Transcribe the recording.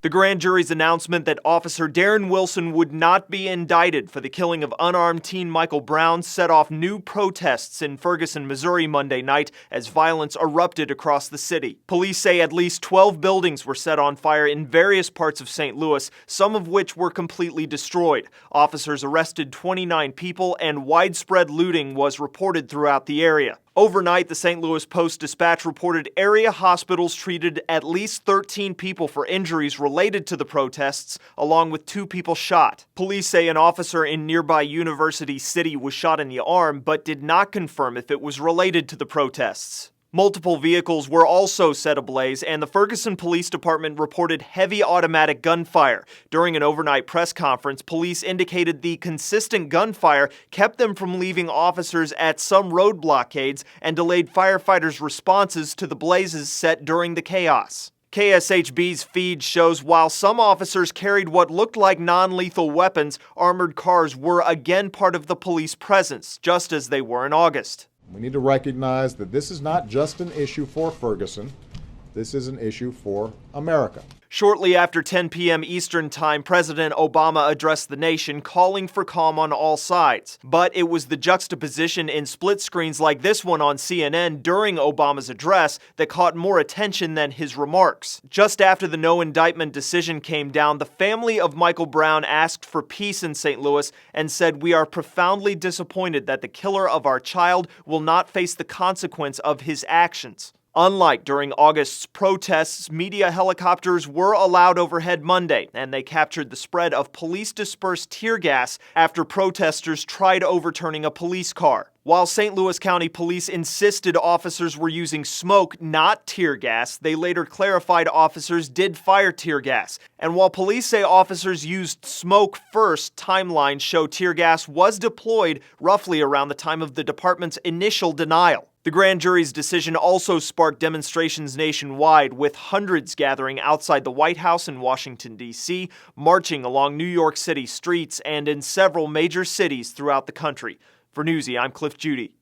The grand jury's announcement that Officer Darren Wilson would not be indicted for the killing of unarmed teen Michael Brown set off new protests in Ferguson, Missouri Monday night as violence erupted across the city. Police say at least 12 buildings were set on fire in various parts of St. Louis, some of which were completely destroyed. Officers arrested 29 people and widespread looting was reported throughout the area. Overnight, the St. Louis Post-Dispatch reported area hospitals treated at least 13 people for injuries related to the protests, along with 2 people shot. Police say an officer in nearby University City was shot in the arm, but did not confirm if it was related to the protests. Multiple vehicles were also set ablaze, and the Ferguson Police Department reported heavy automatic gunfire. During an overnight press conference, police indicated the consistent gunfire kept them from leaving officers at some road blockades and delayed firefighters' responses to the blazes set during the chaos. KSHB's feed shows while some officers carried what looked like non-lethal weapons, armored cars were again part of the police presence, just as they were in August. We need to recognize that this is not just an issue for Ferguson. This is an issue for America. Shortly after 10 p.m. Eastern Time, President Obama addressed the nation, calling for calm on all sides. But it was the juxtaposition in split screens like this one on CNN during Obama's address that caught more attention than his remarks. Just after the no indictment decision came down, the family of Michael Brown asked for peace in St. Louis and said, "We are profoundly disappointed that the killer of our child will not face the consequence of his actions." Unlike during August's protests, media helicopters were allowed overhead Monday, and they captured the spread of police-dispersed tear gas after protesters tried overturning a police car. While St. Louis County Police insisted officers were using smoke, not tear gas, they later clarified officers did fire tear gas. And while police say officers used smoke first, timelines show tear gas was deployed roughly around the time of the department's initial denial. The grand jury's decision also sparked demonstrations nationwide, with hundreds gathering outside the White House in Washington, D.C., marching along New York City streets and in several major cities throughout the country. For Newsy, I'm Cliff Judy.